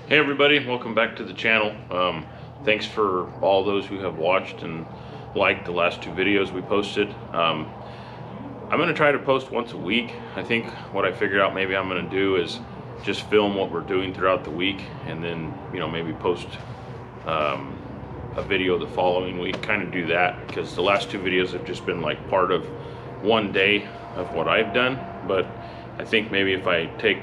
Hey everybody, welcome back to the channel. Thanks for all those who have watched and liked the last two videos we posted. I'm going to try to post once a week. I think what I figured out maybe I'm going to do is just film what we're doing throughout the week, and then maybe post a video the following week. Kind of do that because the last two videos have just been like part of one day of what I've done. But I think maybe if I take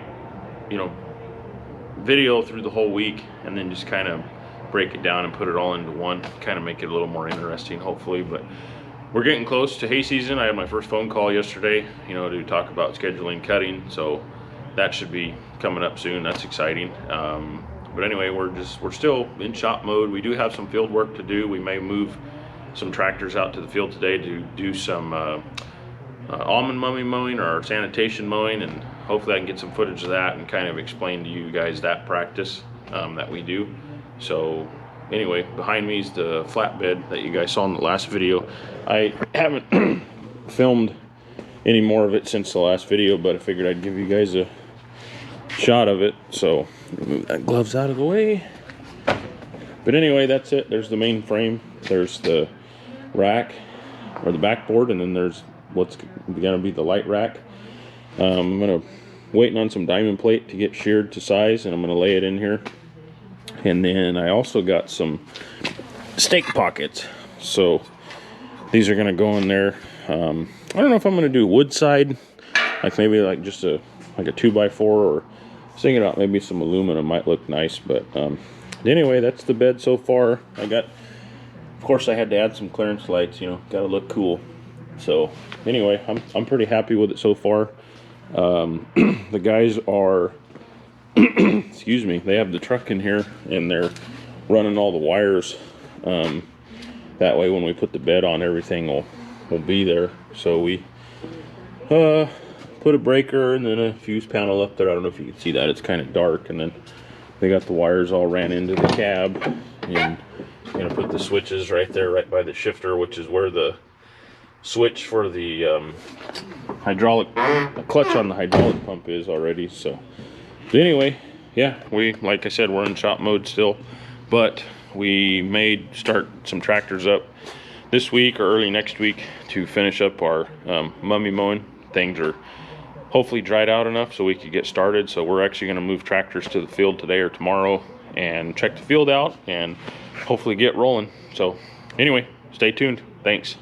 video through the whole week and then just kind of break it down and put it all into one, kind of make it a little more interesting hopefully. But we're getting close to hay season. I had my first phone call yesterday to talk about scheduling cutting, so that should be coming up soon. That's exciting. But anyway, we're still in shop mode. We do have some field work to do. We may move some tractors out to the field today to do some almond mowing or sanitation mowing, and hopefully I can get some footage of that and kind of explain to you guys that practice that we do. So anyway, behind me is the flatbed that you guys saw in the last video. I haven't filmed any more of it since the last video, but I figured I'd give you guys a shot of it. So move that gloves out of the way. But anyway, that's it. There's the main frame, there's the rack or the backboard, and then there's what's gonna be the light rack. I'm waiting on some diamond plate to get sheared to size, and I'm gonna lay it in here. And then I also got some stake pockets, so these are gonna go in there. I don't know if I'm gonna do wood side, like maybe like just a 2x4, or thinking about maybe some aluminum might look nice. But anyway, that's the bed so far. Of course I had to add some clearance lights, gotta look cool. So anyway, I'm pretty happy with it so far. The guys are excuse me, they have the truck in here and they're running all the wires. That way when we put the bed on, everything will be there. So we put a breaker and then a fuse panel up there. I don't know if you can see that, it's kind of dark. And then they got the wires all ran into the cab, and I'm gonna put the switches right there, right by the shifter, which is where the switch for the hydraulic clutch on the hydraulic pump is already. So anyway, yeah, like I said, we're in shop mode still, but we may start some tractors up this week or early next week to finish up our mummy mowing. Things are hopefully dried out enough so we could get started. So we're actually going to move tractors to the field today or tomorrow and check the field out and hopefully get rolling. So anyway, stay tuned. Thanks.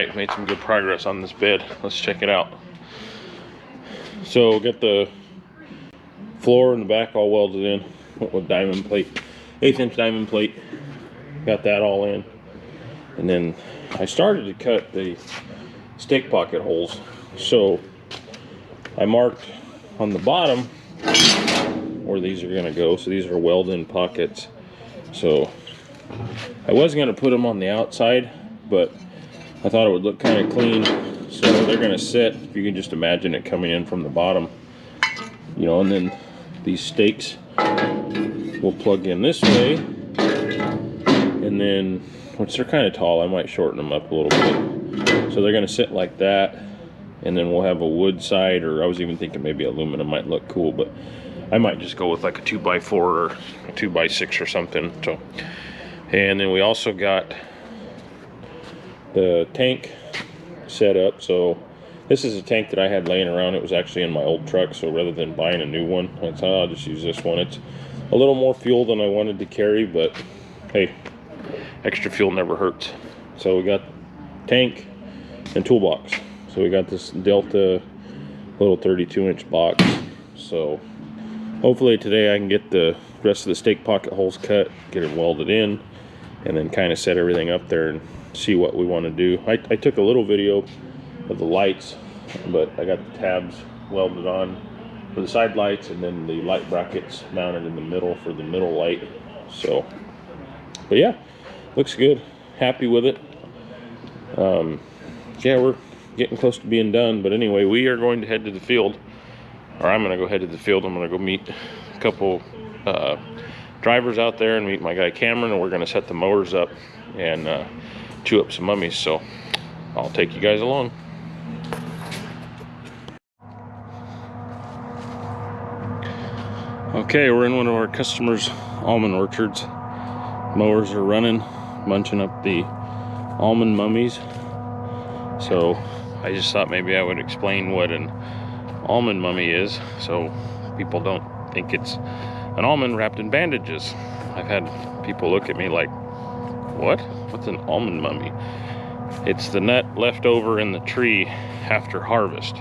right, made some good progress on this bed. Let's check it out. So get the floor and the back all welded in with diamond plate, 1/8 inch diamond plate. Got that all in. And then I started to cut the stake pocket holes. So I marked on the bottom where these are going to go. So these are weld-in pockets. So I was going to put them on the outside, but I thought it would look kind of clean. So they're going to sit, if you can just imagine it coming in from the bottom, you know, and then these stakes will plug in this way. And then, which they're kind of tall, I might shorten them up a little bit. So they're going to sit like that. And then we'll have a wood side, or I was even thinking maybe aluminum might look cool, but I might just go with like a 2x4 or a 2x6 or something. So, and then we also got the tank set up. So this is a tank that I had laying around. It was actually in my old truck, so rather than buying a new one, I thought I'll just use this one. It's a little more fuel than I wanted to carry, but hey, extra fuel never hurts. So we got tank and toolbox. So we got this Delta little 32-inch box. So hopefully today I can get the rest of the stake pocket holes cut, get them welded in, and then kind of set everything up there and see what we want to do. I took a little video of the lights, but I got the tabs welded on for the side lights, and then the light brackets mounted in the middle for the middle light. So, but yeah, looks good. Happy with it. Yeah, we're getting close to being done. But anyway, we are going to head to the field, or I'm going to go head to the field. I'm going to go meet a couple drivers out there and meet my guy Cameron, and we're going to set the mowers up and chew up some mummies. So I'll take you guys along. Okay, we're in one of our customers' almond orchards. Mowers are running, munching up the almond mummies. So I just thought maybe I would explain what an almond mummy is, so people don't think it's an almond wrapped in bandages. I've had people look at me like, what? What's an almond mummy? It's the nut left over in the tree after harvest.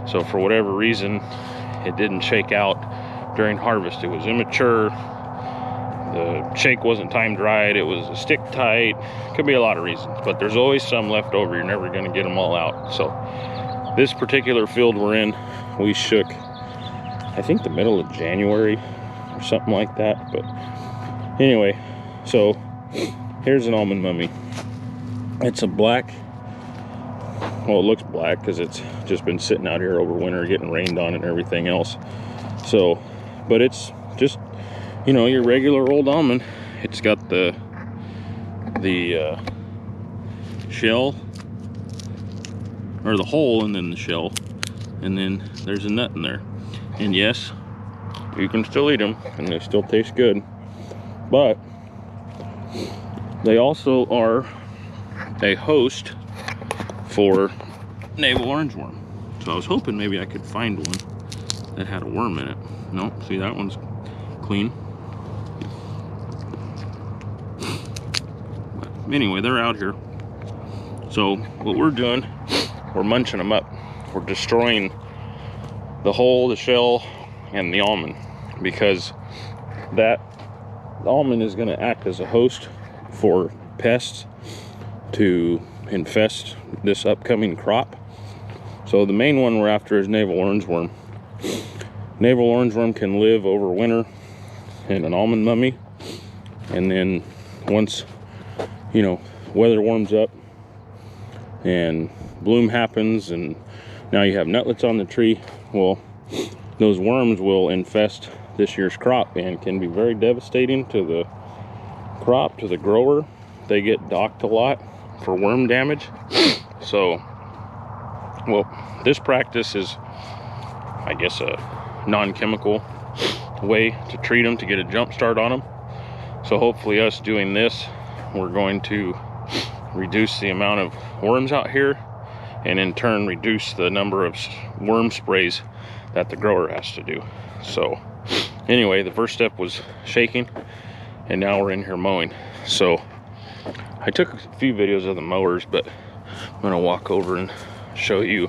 So for whatever reason, it didn't shake out during harvest. It was immature. The shake wasn't timed right. It was stick tight. Could be a lot of reasons, but there's always some left over. You're never going to get them all out. So this particular field we're in, we shook, I think, the middle of January or something like that. But anyway, so here's an almond mummy. It's a black, well, it looks black because it's just been sitting out here over winter, getting rained on and everything else. So, but it's just, you know, your regular old almond. It's got the shell, or the hole, and then the shell, and then there's a nut in there. And yes, you can still eat them, and they still taste good. But they also are a host for navel orangeworm. So I was hoping maybe I could find one that had a worm in it. Nope, see, that one's clean. But anyway, they're out here. So what we're doing, we're munching them up. We're destroying the hole, the shell, and the almond, because that almond is going to act as a host for pests to infest this upcoming crop. So the main one we're after is navel orangeworm. Navel orangeworm can live over winter in an almond mummy, and then once, you know, weather warms up and bloom happens and now you have nutlets on the tree, well, those worms will infest this year's crop and can be very devastating to the crop, to the grower. They get docked a lot for worm damage. So, well, this practice is, I guess, a non-chemical way to treat them, to get a jump start on them. So hopefully us doing this, we're going to reduce the amount of worms out here, and in turn reduce the number of worm sprays that the grower has to do. So anyway, the first step was shaking, and now we're in here mowing. So I took a few videos of the mowers, but I'm gonna walk over and show you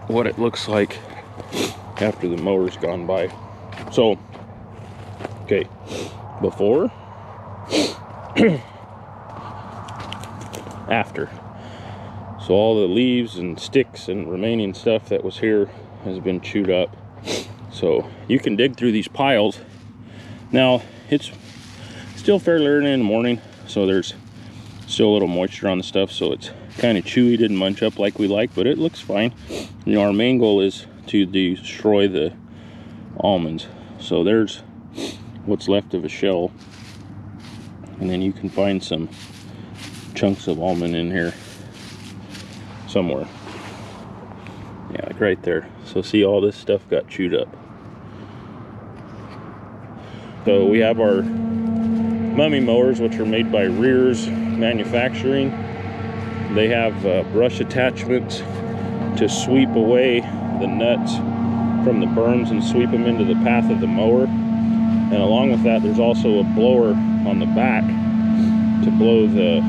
what it looks like after the mower's gone by. So, okay, before, after. So all the leaves and sticks and remaining stuff that was here has been chewed up. So you can dig through these piles. Now, it's still fairly early in the morning, so there's still a little moisture on the stuff, so it's kind of chewy, didn't munch up like we like, but it looks fine. You know, our main goal is to destroy the almonds. So there's what's left of a shell, and then you can find some chunks of almond in here somewhere. Yeah, like right there. So see, all this stuff got chewed up. So we have our mummy mowers, which are made by Rears Manufacturing. They have brush attachments to sweep away the nuts from the berms and sweep them into the path of the mower. And along with that, there's also a blower on the back to blow the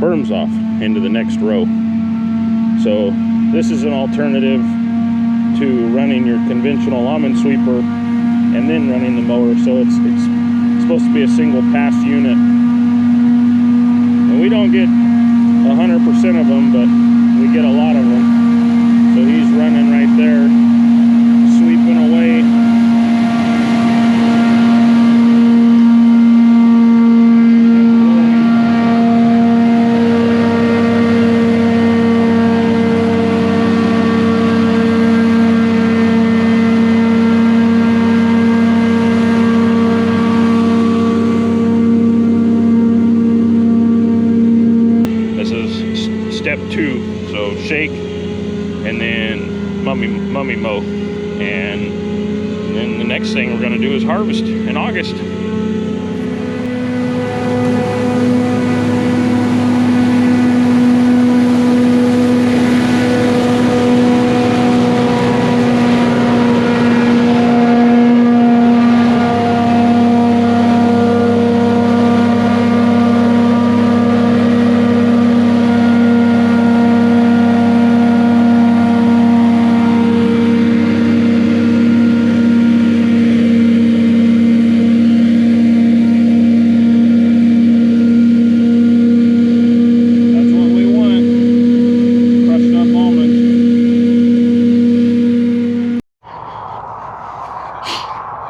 berms off into the next row. So this is an alternative to running your conventional almond sweeper and then running the mower. So it's supposed to be a single pass unit, and we don't get 100% of them, but we get a lot of them. So he's running right there, sweeping away. Step 2, so shake and then mummy mow, and then the next thing we're going to do is harvest in August.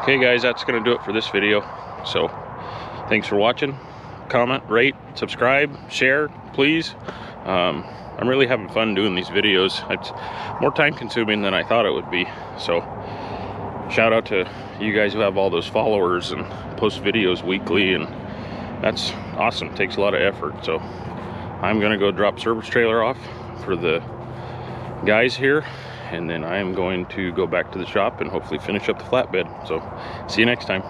Okay guys, that's gonna do it for this video. So thanks for watching. Comment, rate, subscribe, share, please. I'm really having fun doing these videos. It's more time consuming than I thought it would be. So shout out to you guys who have all those followers and post videos weekly, and that's awesome. It takes a lot of effort. So I'm gonna go drop service trailer off for the guys here, and then I am going to go back to the shop and hopefully finish up the flatbed. So see you next time.